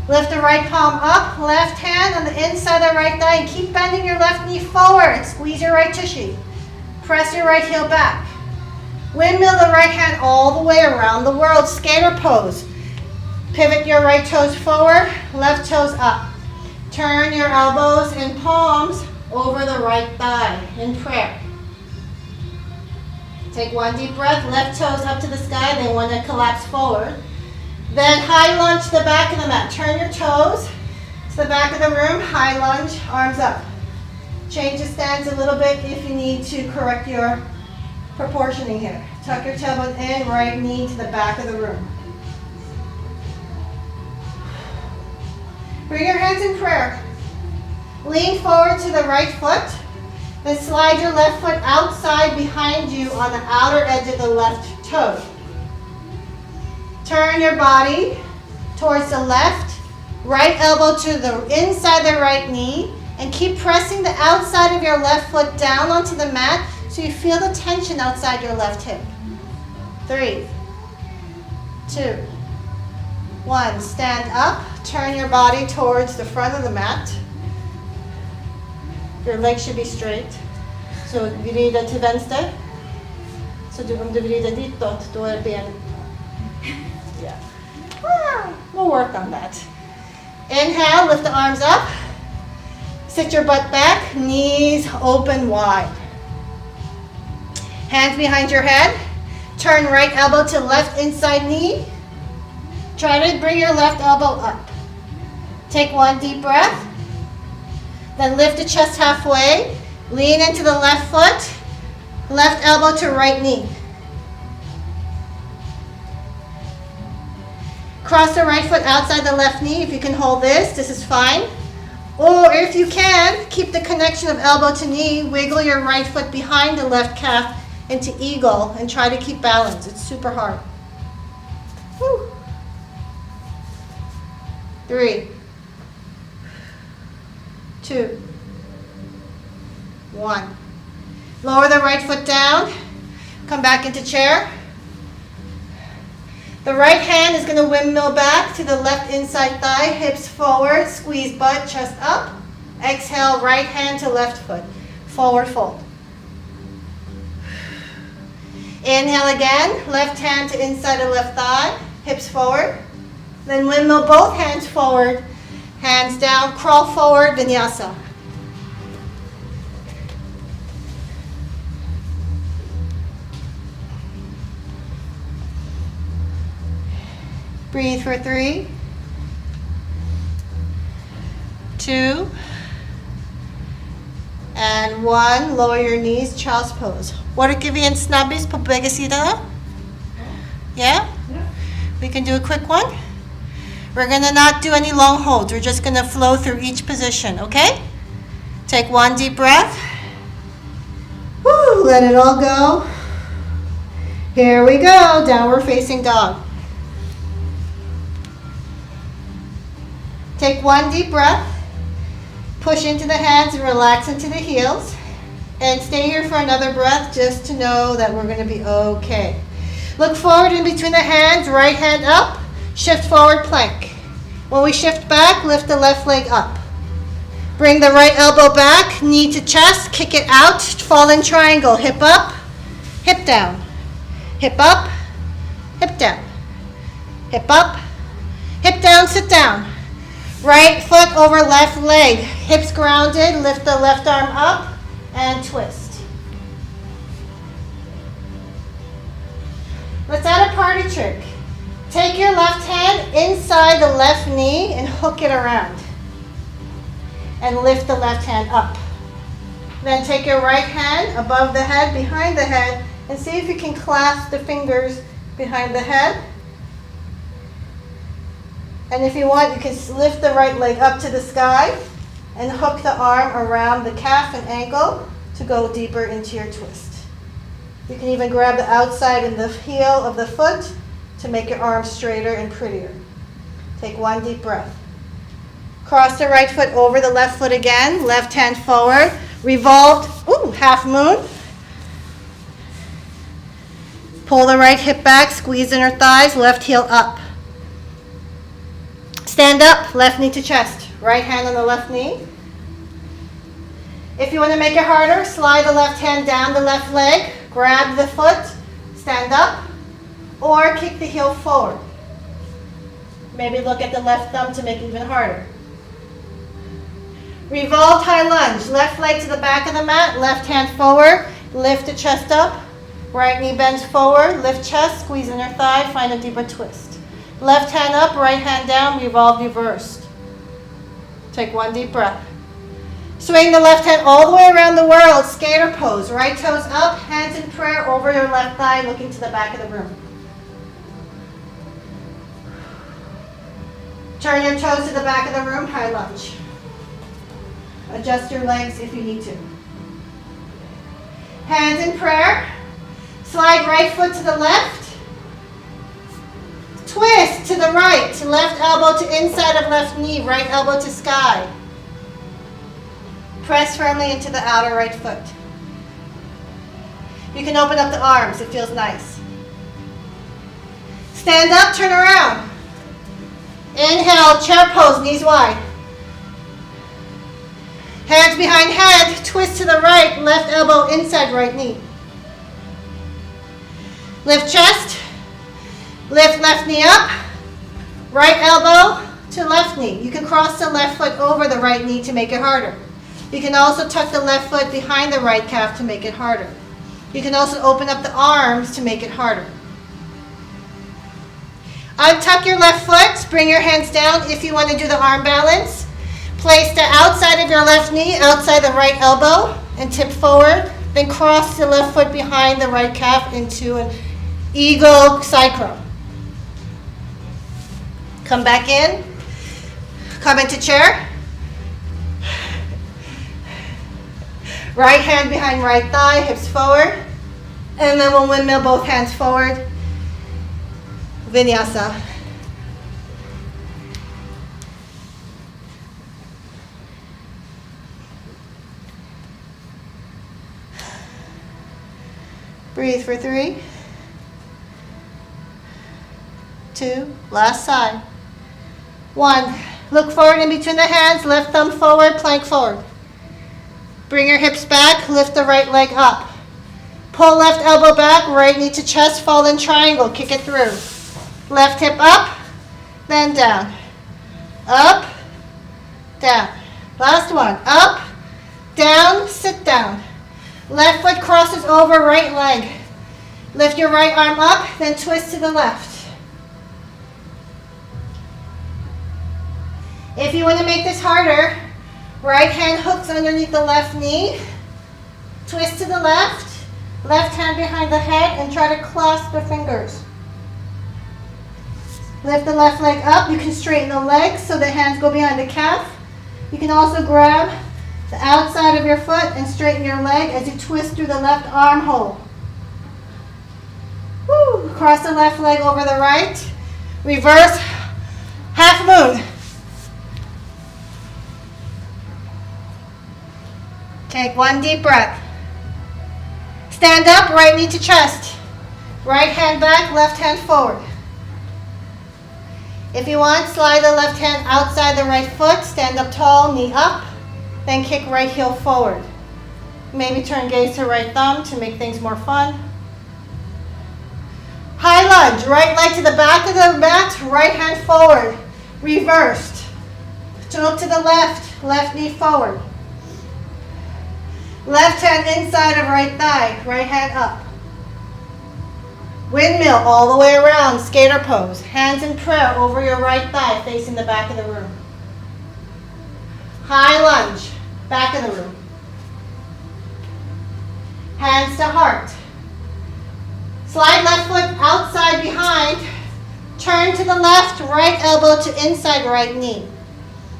Lift the right palm up, left hand on the inside of the right thigh, and keep bending your left knee forward. Squeeze your right tushy. Press your right heel back. Windmill the right hand all the way around the world, skater pose. Pivot your right toes forward, left toes up. Turn your elbows and palms over the right thigh in prayer. Take one deep breath, left toes up to the sky, they want to collapse forward. Then high lunge to the back of the mat. Turn your toes to the back of the room. High lunge, arms up. Change the stance a little bit if you need to correct your proportioning here. Tuck your tailbone in, right knee to the back of the room. Bring your hands in prayer. Lean forward to the right foot. Then slide your left foot outside behind you on the outer edge of the left toe. Turn your body towards the left, right elbow to the inside the right knee, and keep pressing the outside of your left foot down onto the mat so you feel the tension outside your left hip. 3, 2, 1. Stand up. Turn your body towards the front of the mat. Your legs should be straight. So vrida till vänster. Så om du vrider ditåt, då är benet. Yeah. We'll work on that. Inhale, lift the arms up. Sit your butt back, knees open wide. Hands behind your head. Turn right elbow to left inside knee. Try to bring your left elbow up. Take one deep breath. Then lift the chest halfway. Lean into the left foot. Left elbow to right knee. Cross the right foot outside the left knee. If you can hold this is fine. Or if you can, keep the connection of elbow to knee. Wiggle your right foot behind the left calf into eagle and try to keep balance. It's super hard. Woo. 3, 2, 1. Lower the right foot down. Come back into chair. The right hand is going to windmill back to the left inside thigh, hips forward, squeeze butt, chest up. Exhale, right hand to left foot. Forward fold. Inhale again, left hand to inside of left thigh, hips forward. Then windmill both hands forward, hands down, crawl forward, vinyasa. Breathe for 3, 2, and 1. Lower your knees, child's pose. Orkar vi en snabbis på bägge sidorna? Yeah? We can do a quick one. We're going to not do any long holds. We're just going to flow through each position, okay? Take one deep breath. Woo, let it all go. Here we go, downward facing dog. Take one deep breath. Push into the hands and relax into the heels. And stay here for another breath just to know that we're going to be okay. Look forward in between the hands, right hand up, shift forward plank. When we shift back, lift the left leg up. Bring the right elbow back, knee to chest, kick it out, fall in triangle, hip up, hip down, hip up, hip down, hip up, hip down, sit down. Right foot over left leg, hips grounded, lift the left arm up and twist. Let's add a party trick. Take your left hand inside the left knee and hook it around. And lift the left hand up. Then take your right hand above the head, behind the head, and see if you can clasp the fingers behind the head. And if you want, you can lift the right leg up to the sky and hook the arm around the calf and ankle to go deeper into your twist. You can even grab the outside and the heel of the foot to make your arm straighter and prettier. Take one deep breath. Cross the right foot over the left foot again, left hand forward, revolved, half moon. Pull the right hip back, squeeze inner thighs, left heel up. Stand up, left knee to chest, right hand on the left knee. If you want to make it harder, slide the left hand down the left leg, grab the foot, stand up, or kick the heel forward. Maybe look at the left thumb to make it even harder. Revolved high lunge, left leg to the back of the mat, left hand forward, lift the chest up, right knee bends forward, lift chest, squeeze inner thigh, find a deeper twist. Left hand up, right hand down, revolve reversed. Take one deep breath. Swing the left hand all the way around the world, skater pose. Right toes up, hands in prayer over your left thigh, looking to the back of the room. Turn your toes to the back of the room, high lunge. Adjust your legs if you need to. Hands in prayer. Slide right foot to the left. Twist to the right. Left elbow to inside of left knee. Right elbow to sky. Press firmly into the outer right foot. You can open up the arms. It feels nice. Stand up, turn around. Inhale, chair pose, knees wide. Hands behind head, twist to the right, left elbow inside right knee. Lift chest, lift left knee up, right elbow to left knee. You can cross the left foot over the right knee to make it harder. You can also tuck the left foot behind the right calf to make it harder. You can also open up the arms to make it harder. Untuck your left foot, bring your hands down if you want to do the arm balance. Place the outside of your left knee outside the right elbow and tip forward. Then cross the left foot behind the right calf into an eagle side crow. Come back in. Come into chair. Right hand behind right thigh, hips forward. And then we'll windmill both hands forward. Vinyasa. Breathe for 3, 2, last side. 1, look forward in between the hands, left thumb forward, plank forward. Bring your hips back, lift the right leg up. Pull left elbow back, right knee to chest, fall in triangle, kick it through. Left hip up, then down. Up, down. Last one, up, down, sit down. Left foot crosses over right leg. Lift your right arm up, then twist to the left. If you want to make this harder, right hand hooks underneath the left knee. Twist to the left, left hand behind the head, and try to clasp the fingers. Lift the left leg up. You can straighten the legs so the hands go behind the calf. You can also grab the outside of your foot and straighten your leg as you twist through the left armhole. Woo. Cross the left leg over the right. Reverse half moon. Take one deep breath. Stand up, right knee to chest. Right hand back, left hand forward. If you want, slide the left hand outside the right foot. Stand up tall, knee up. Then kick right heel forward. Maybe turn gaze to right thumb to make things more fun. High lunge, right leg to the back of the mat, right hand forward. Reversed. To look to the left, left knee forward. Left hand inside of right thigh, right hand up. Windmill all the way around, skater pose. Hands in prayer over your right thigh, facing the back of the room. High lunge, back of the room. Hands to heart. Slide left foot outside behind. Turn to the left, right elbow to inside right knee.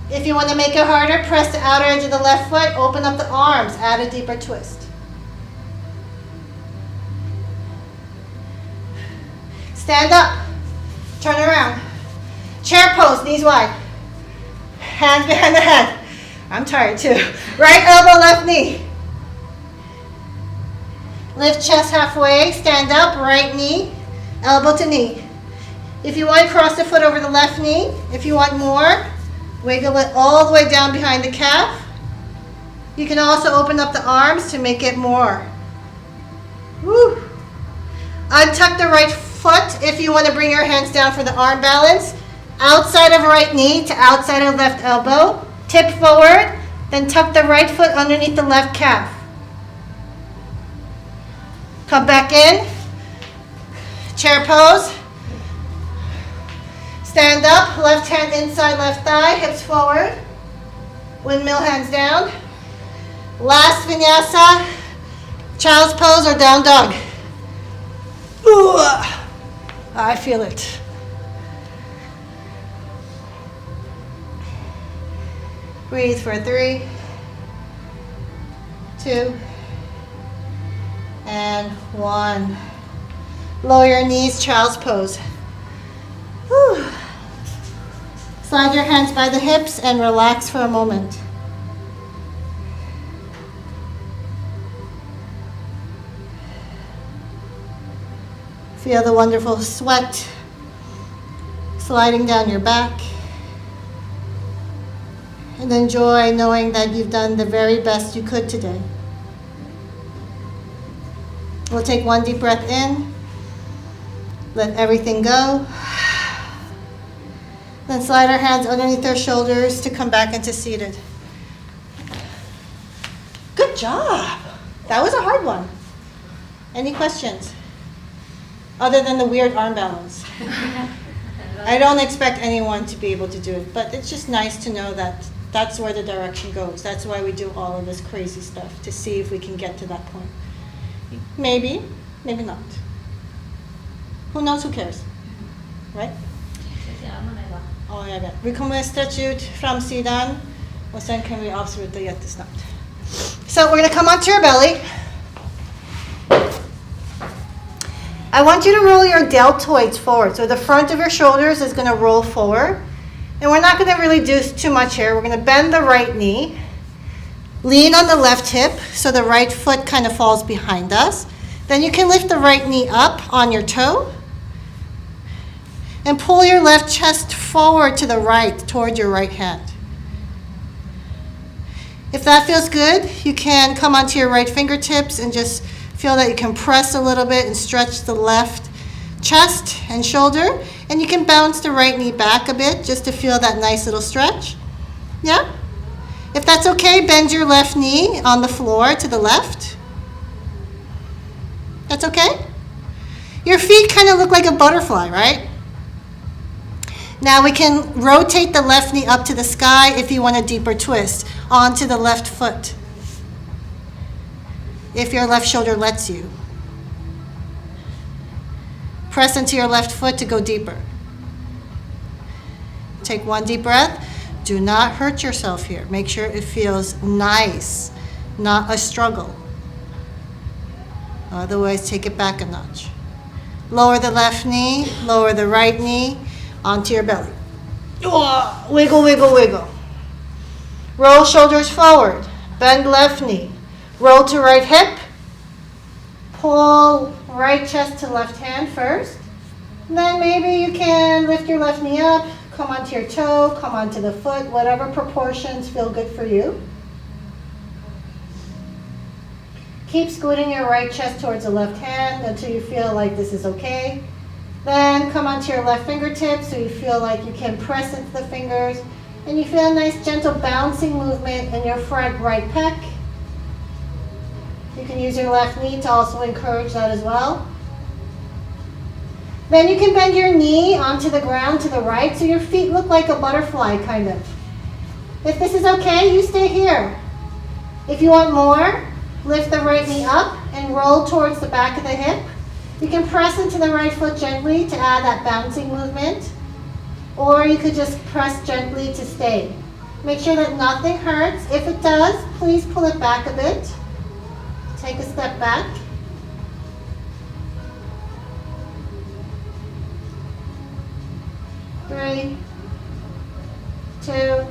If you want to make it harder, press the outer edge of the left foot, open up the arms, add a deeper twist. Stand up, turn around. Chair pose, knees wide. Hands behind the head. I'm tired too. Right elbow, left knee. Lift chest halfway, stand up, right knee, elbow to knee. If you want, cross the foot over the left knee. If you want more, wiggle it all the way down behind the calf. You can also open up the arms to make it more. Woo. Untuck the right foot if you want to bring your hands down for the arm balance. Outside of right knee to outside of left elbow. Tip forward, then tuck the right foot underneath the left calf. Come back in. Chair pose. Stand up, left hand inside left thigh, hips forward. Windmill hands down. Last vinyasa, child's pose or down dog. Ooh, I feel it. Breathe for 3, 2, and 1. Lower your knees, child's pose. Whew. Slide your hands by the hips and relax for a moment. Feel the wonderful sweat sliding down your back. And enjoy knowing that you've done the very best you could today. We'll take one deep breath in. Let everything go. Then slide our hands underneath our shoulders to come back into seated. Good job. That was a hard one. Any questions? Other than the weird arm balance. I don't expect anyone to be able to do it, but it's just nice to know that that's where the direction goes. That's why we do all of this crazy stuff, to see if we can get to that point. Maybe, maybe not. Who knows, who cares? Right? Ja, jag vet. Vi kommer stretch ut framsidan och sen kan vi avsluta jättesnabbt. So we're going to come onto your belly. I want you to roll your deltoids forward. So the front of your shoulders is going to roll forward. And we're not going to really do too much here. We're going to bend the right knee. Lean on the left hip so the right foot kind of falls behind us. Then you can lift the right knee up on your toe. And pull your left chest forward to the right, toward your right hand. If that feels good, you can come onto your right fingertips and just feel that you can press a little bit and stretch the left chest and shoulder. And you can bounce the right knee back a bit just to feel that nice little stretch. Yeah? If that's okay, bend your left knee on the floor to the left. That's okay? Your feet kind of look like a butterfly, right? Now we can rotate the left knee up to the sky if you want a deeper twist onto the left foot, if your left shoulder lets you. Press into your left foot to go deeper. Take one deep breath. Do not hurt yourself here. Make sure it feels nice, not a struggle. Otherwise, take it back a notch. Lower the left knee, lower the right knee onto your belly. Wiggle, wiggle, wiggle. Roll shoulders forward. Bend left knee. Roll to right hip. Pull right chest to left hand first. And then maybe you can lift your left knee up, come onto your toe, come onto the foot, whatever proportions feel good for you. Keep scooting your right chest towards the left hand until you feel like this is okay. Then come onto your left fingertips so you feel like you can press into the fingers. And you feel a nice gentle bouncing movement in your front right pec. You can use your left knee to also encourage that as well. Then you can bend your knee onto the ground to the right so your feet look like a butterfly kind of. If this is okay, you stay here. If you want more, lift the right knee up and roll towards the back of the hip. You can press into the right foot gently to add that bouncing movement, or you could just press gently to stay. Make sure that nothing hurts. If it does, please pull it back a bit. Take a step back. Three, 2,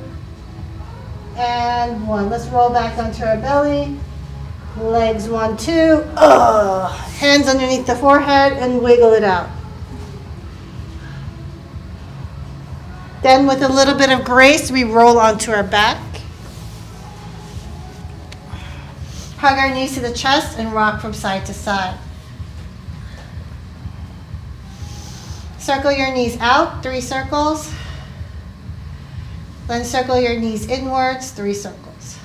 and 1. Let's roll back onto our belly. Legs 1, 2. Hands underneath the forehead and wiggle it out. Then with a little bit of grace, we roll onto our back. Hug our knees to the chest and rock from side to side. Circle your knees out, 3 circles. Then circle your knees inwards, 3 circles.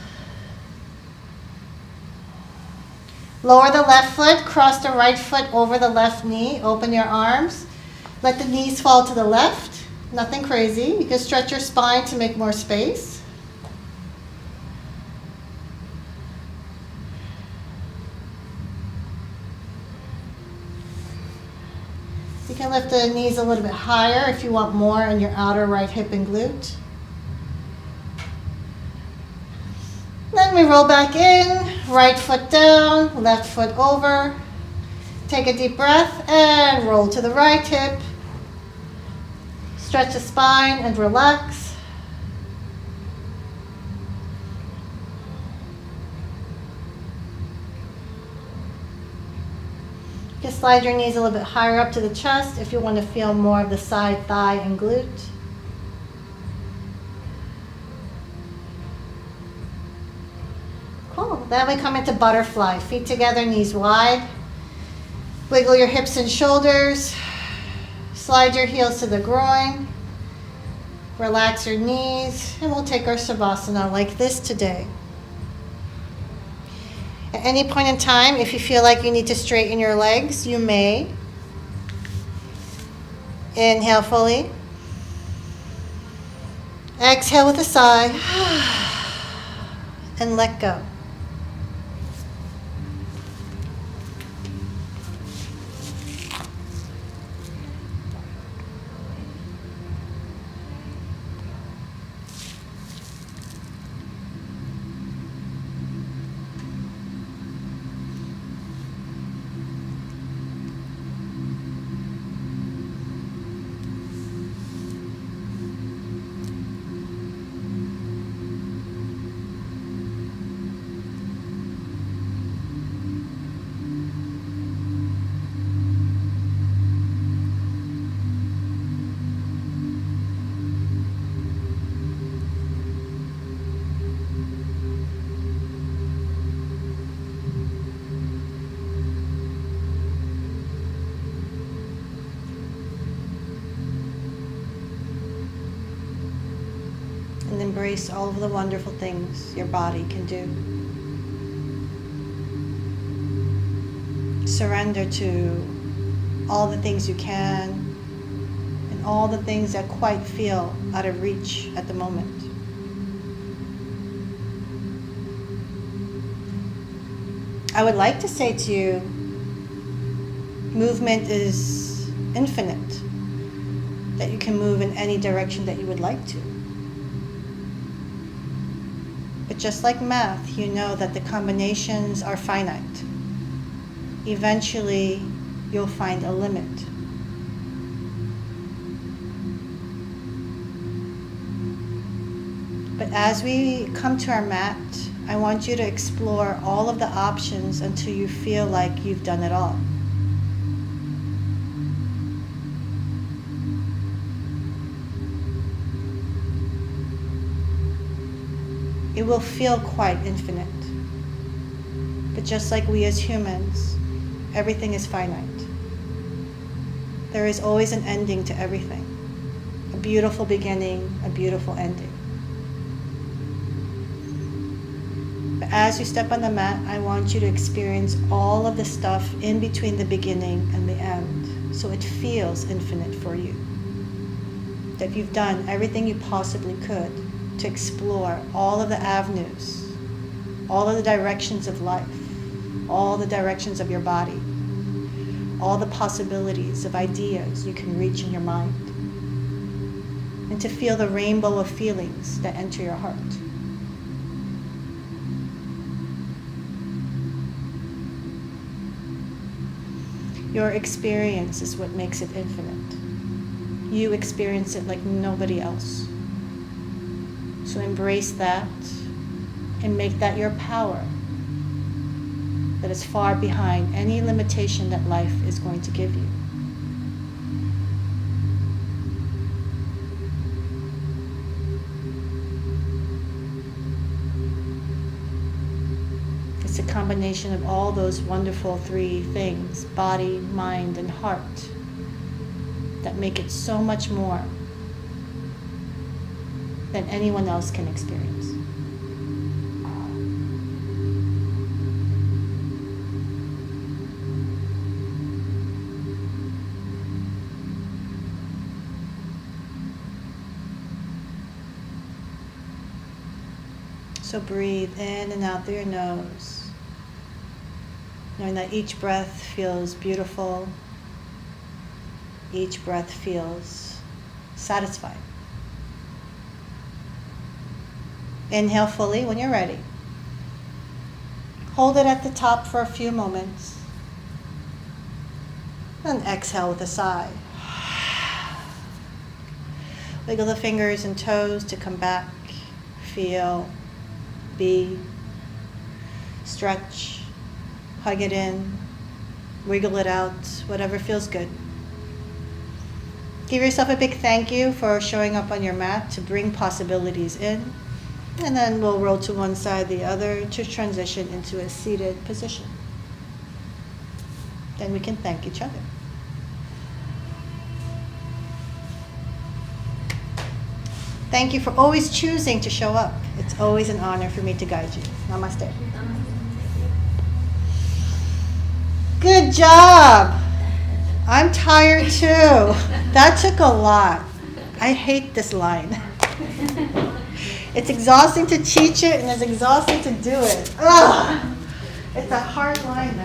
Lower the left foot, cross the right foot over the left knee, open your arms. Let the knees fall to the left. Nothing crazy. You can stretch your spine to make more space. You can lift the knees a little bit higher if you want more in your outer right hip and glute. Then we roll back in, right foot down, left foot over. Take a deep breath and roll to the right hip. Stretch the spine and relax. You can slide your knees a little bit higher up to the chest if you want to feel more of the side thigh and glute. Cool. Then we come into butterfly. Feet together, knees wide. Wiggle your hips and shoulders. Slide your heels to the groin. Relax your knees. And we'll take our Savasana like this today. At any point in time, if you feel like you need to straighten your legs, you may. Inhale fully. Exhale with a sigh. And let go. And embrace all of the wonderful things your body can do. Surrender to all the things you can and all the things that quite feel out of reach at the moment. I would like to say to you, movement is infinite, that you can move in any direction that you would like to. But just like math, you know that the combinations are finite. Eventually, you'll find a limit. But as we come to our mat, I want you to explore all of the options until you feel like you've done it all. It will feel quite infinite. But just like we as humans, everything is finite. There is always an ending to everything. A beautiful beginning, a beautiful ending. But as you step on the mat, I want you to experience all of the stuff in between the beginning and the end, so it feels infinite for you. That you've done everything you possibly could to explore all of the avenues, all of the directions of life, all the directions of your body, all the possibilities of ideas you can reach in your mind, and to feel the rainbow of feelings that enter your heart. Your experience is what makes it infinite. You experience it like nobody else. So embrace that and make that your power that is far behind any limitation that life is going to give you. It's a combination of all those wonderful three things, body, mind, and heart, that make it so much more than anyone else can experience. So breathe in and out through your nose, knowing that each breath feels beautiful, each breath feels satisfying. Inhale fully when you're ready. Hold it at the top for a few moments. Then exhale with a sigh. Wiggle the fingers and toes to come back. Feel, be, stretch, hug it in, wiggle it out, whatever feels good. Give yourself a big thank you for showing up on your mat to bring possibilities in. And then we'll roll to one side, the other, to transition into a seated position. Then we can thank each other. Thank you for always choosing to show up. It's always an honor for me to guide you. Namaste. Good job. I'm tired too. That took a lot. I hate this line. It's exhausting to teach it and it's exhausting to do it. Ugh. It's a hard line though.